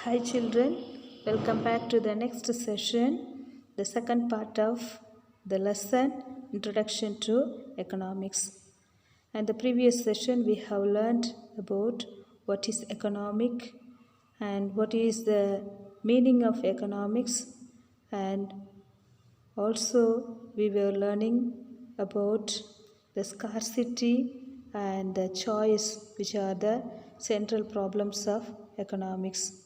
Hi children, welcome back to the next session, the second part of the lesson Introduction to Economics. And the previous session we have learned about what is economic and what is the meaning of economics, and also we were learning about the scarcity and the choice, which are the central problems of economics.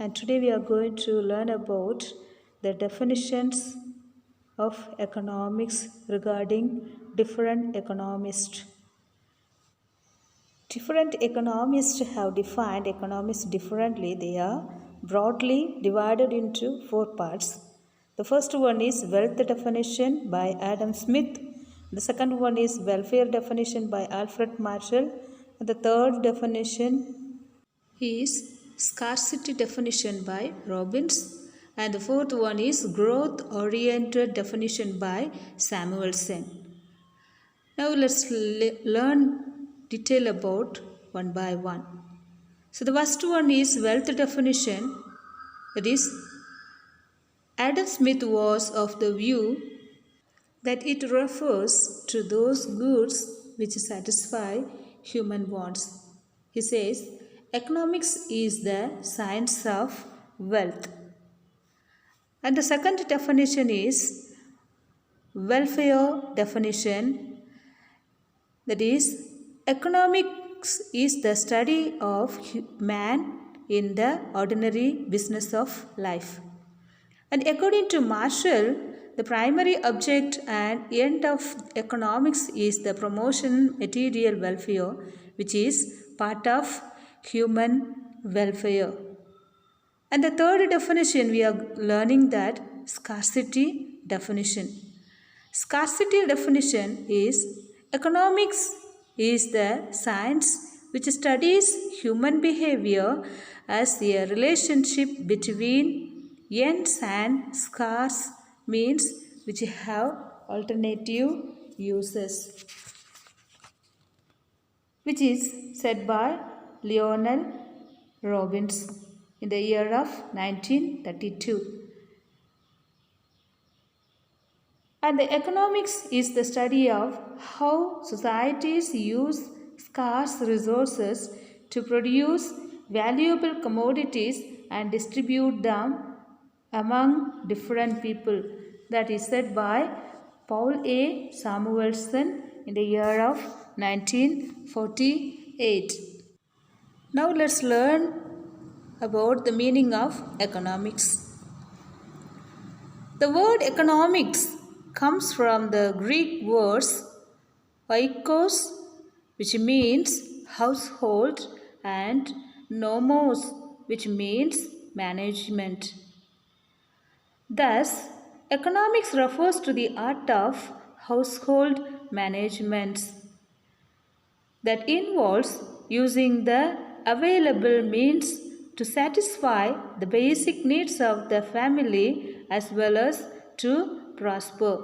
And today we are going to learn about the definitions of economics regarding different economists. Different economists have defined economics differently. They are broadly divided into four parts. The first one is wealth definition by Adam Smith. The second one is welfare definition by Alfred Marshall. And the third definition is scarcity definition by Robbins, and the fourth one is growth oriented definition by Samuelson. Now let's learn detail about one by one. So the first one is wealth definition. That is, Adam Smith was of the view that it refers to those goods which satisfy human wants. He says, economics is the science of wealth. And the second definition is welfare definition. That is, economics is the study of man in the ordinary business of life. And according to Marshall, the primary object and end of economics is the promotion material welfare, which is part of human welfare. And the third definition, we are learning that scarcity definition. Scarcity definition is economics is the science which studies human behavior as a relationship between ends and scarce means which have alternative uses, which is said by Lionel Robbins in the year of 1932. And the economics is the study of how societies use scarce resources to produce valuable commodities and distribute them among different people. That is said by Paul A. Samuelson in the year of 1948. Now let's learn about the meaning of economics. The word economics comes from the Greek words oikos, which means household, and nomos, which means management. Thus, economics refers to the art of household management that involves using the available means to satisfy the basic needs of the family as well as to prosper.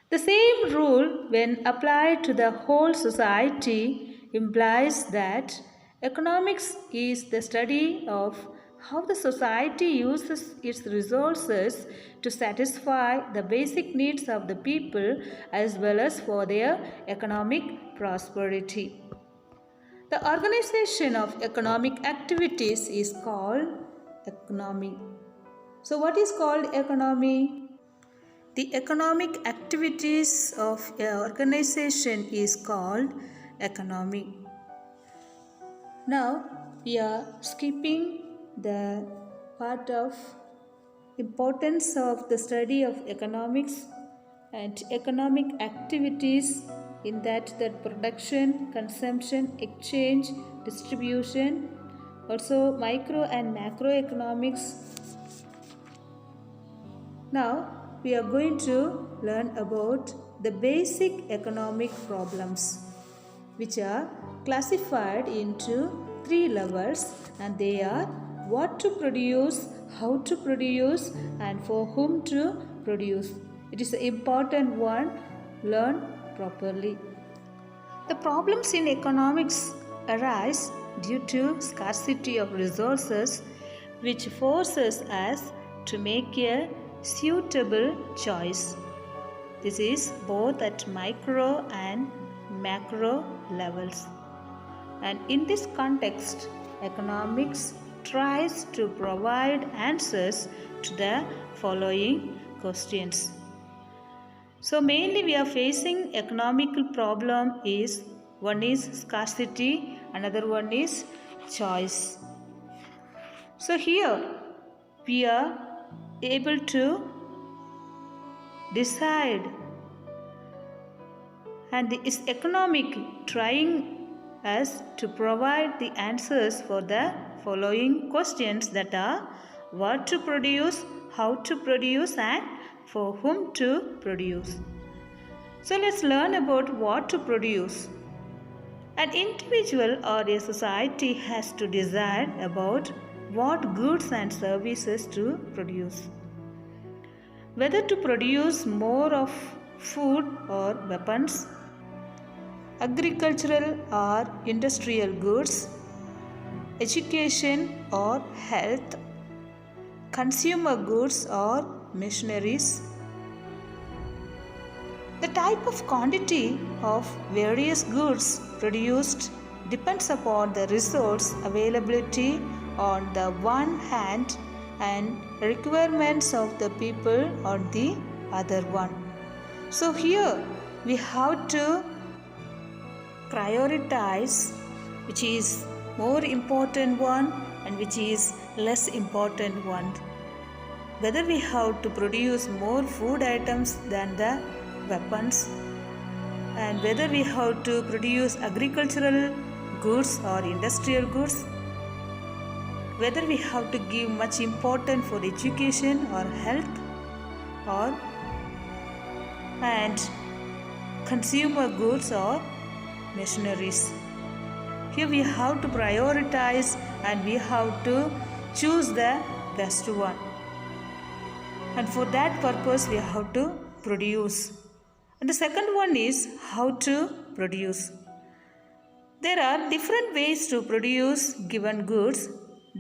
The same rule, when applied to the whole society, implies that economics is the study of how the society uses its resources to satisfy the basic needs of the people as well as for their economic prosperity. The organization of economic activities is called economy. So what is called economy? The economic activities of an organization is called economy. Now we are skipping the part of importance of the study of economics and economic activities, in that production, consumption, exchange, distribution, also micro and macroeconomics. Now we are going to learn about the basic economic problems, which are classified into 3 levels, and they are what to produce, how to produce, and for whom to produce. It is an important one. Learn properly. The problems in economics arise due to scarcity of resources, which forces us to make a suitable choice. This is both at micro and macro levels. And in this context, economics tries to provide answers to the following questions. So mainly we are facing economical problem is one is scarcity, another one is choice. So here we are able to decide, and is economic trying us to provide the answers for the following questions, that are what to produce, how to produce, and for whom to produce. So let's learn about what to produce. An individual or a society has to decide about what goods and services to produce. Whether to produce more of food or weapons, agricultural or industrial goods, education or health, consumer goods or machineries. The type of quantity of various goods produced depends upon the resource availability on the one hand and requirements of the people on the other one. So here we have to prioritize which is more important one and which is less important one. Whether we have to produce more food items than the weapons, and whether we have to produce agricultural goods or industrial goods, whether we have to give much importance for education or health, or and consumer goods or machineries. Here we have to prioritize and we have to choose the best one, and for that purpose we have to produce. And the second one is how to produce. There are different ways to produce given goods.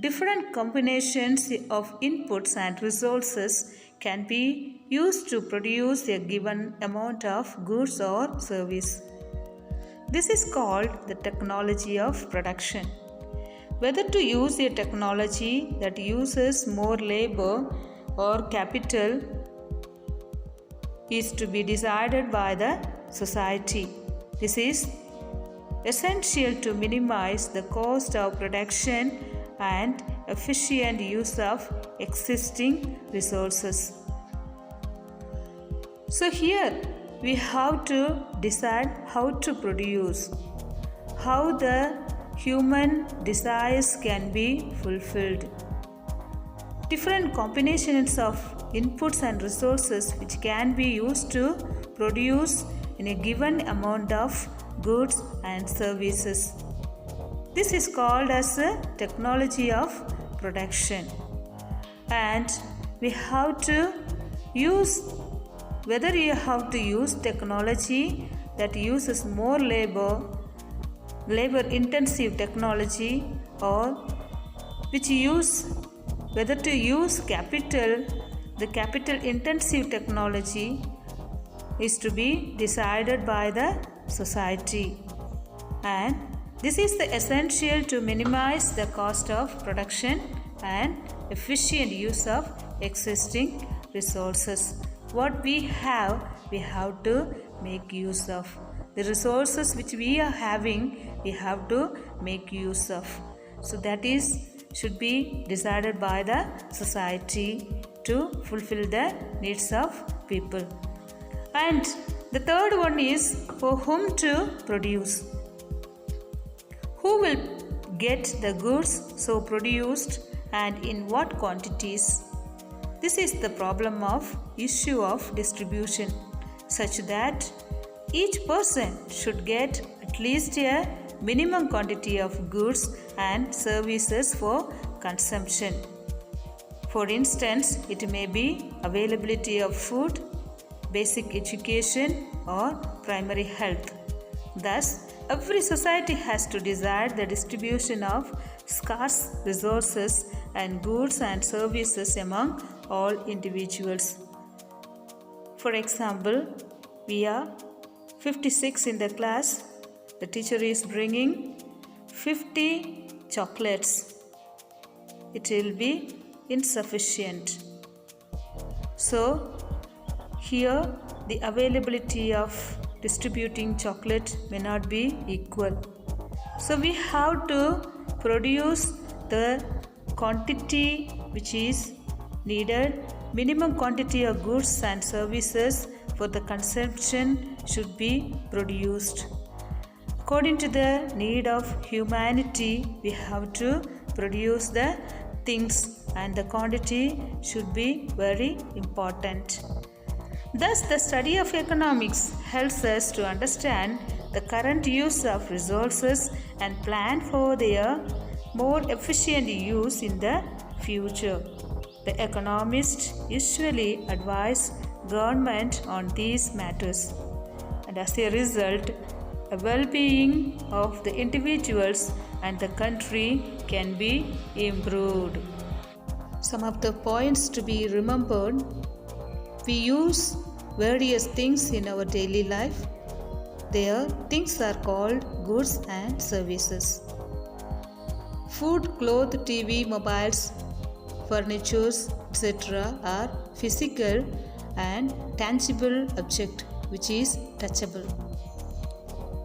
Different combinations of inputs and resources can be used to produce a given amount of goods or service. This is called the technology of production. Whether to use a technology that uses more labor or capital is to be decided by the society. This is essential to minimize the cost of production and efficient use of existing resources. So here we have to decide how to produce, how the human desires can be fulfilled. Different combinations of inputs and resources which can be used to produce in a given amount of goods and services. This is called as a technology of production. And we have to use, whether you have to use technology that uses more labor intensive technology, or which use, whether to use the capital intensive technology is to be decided by the society. And this is the essential to minimize the cost of production and efficient use of existing resources. What we have to make use of. The resources which we are having, we have to make use of. So that should be decided by the society to fulfill the needs of people. And the third one is for whom to produce. Who will get the goods so produced and in what quantities? This is the problem of issue of distribution, such that each person should get at least a minimum quantity of goods and services for consumption. For instance, it may be availability of food, basic education, or primary health. Thus, Every society has to decide the distribution of scarce resources and goods and services among all individuals. For example, we are 56 in the class. The teacher is bringing 50 chocolates. It will be insufficient. So, here the availability of distributing chocolate may not be equal. So, we have to produce the quantity which is needed. Minimum quantity of goods and services for the consumption should be produced. According to the need of humanity, we have to produce the things and the quantity should be very important. Thus, the study of economics helps us to understand the current use of resources and plan for their more efficient use in the future. The economists usually advise government on these matters, and as a result, the well-being of the individuals and the country can be improved. Some of the points to be remembered: we use various things in our daily life. Their things are called goods and services. Food, clothes, TV, mobiles, furnitures, etc. are physical and tangible object which is touchable.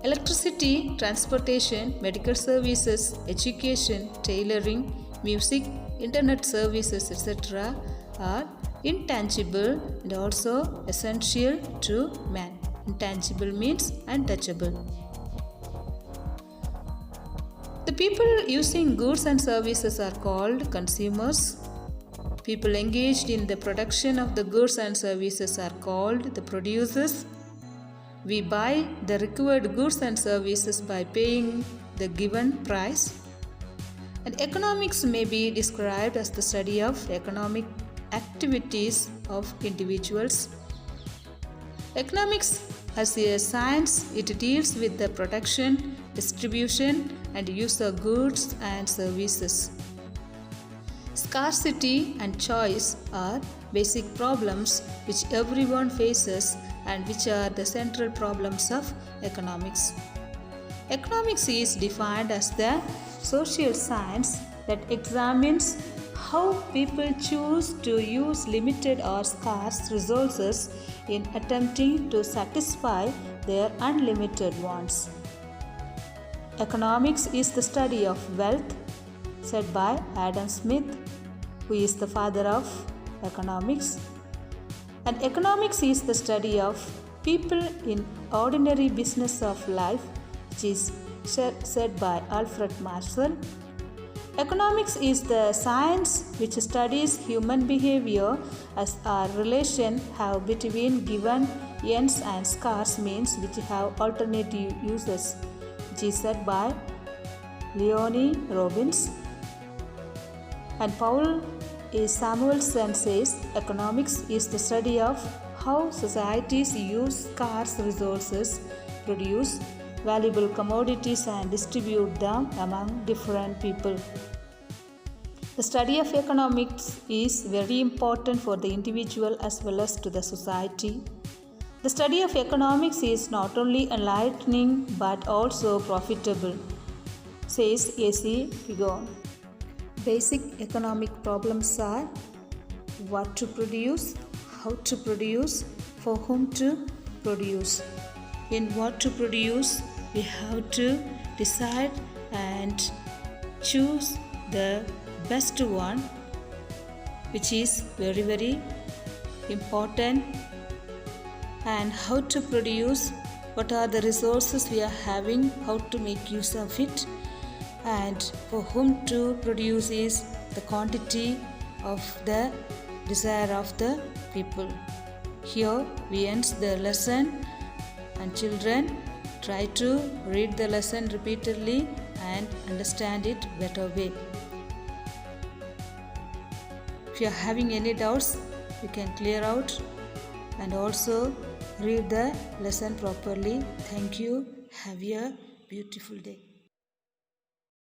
Electricity, transportation, medical services, education, tailoring, music, internet services, etc. are intangible and also essential to man. Intangible means untouchable. The people using goods and services are called consumers. People engaged in the production of the goods and services are called the producers. We buy the required goods and services by paying the given price. And economics may be described as the study of economic activities of individuals. Economics as a science, it deals with the production, distribution and use of goods and services. Scarcity and choice are basic problems which everyone faces and which are the central problems of economics. Economics is defined as the social science that examines how people choose to use limited or scarce resources in attempting to satisfy their unlimited wants. Economics is the study of wealth, said by Adam Smith, who is the father of economics. And economics is the study of people in ordinary business of life, which is said by Alfred Marshall. Economics is the science which studies human behavior as a relation have between given ends and scarce means which have alternative uses, which is said by Leonie Robbins. And Paul A. Samuelson says economics is the study of how societies use scarce resources, produce valuable commodities and distribute them among different people. The study of economics is very important for the individual as well as to the society. The study of economics is not only enlightening but also profitable, says A.C. Pigon. Basic economic problems are what to produce, how to produce, for whom to produce. In what to produce, we have to decide and choose the best one, which is very, very important. And how to produce, what are the resources we are having, how to make use of it, and for whom to produce is the quantity of the desire of the people. Here we end the lesson, and children, try to read the lesson repeatedly and understand it better way. If you are having any doubts, you can clear out and also read the lesson properly. Thank you. Have a beautiful day.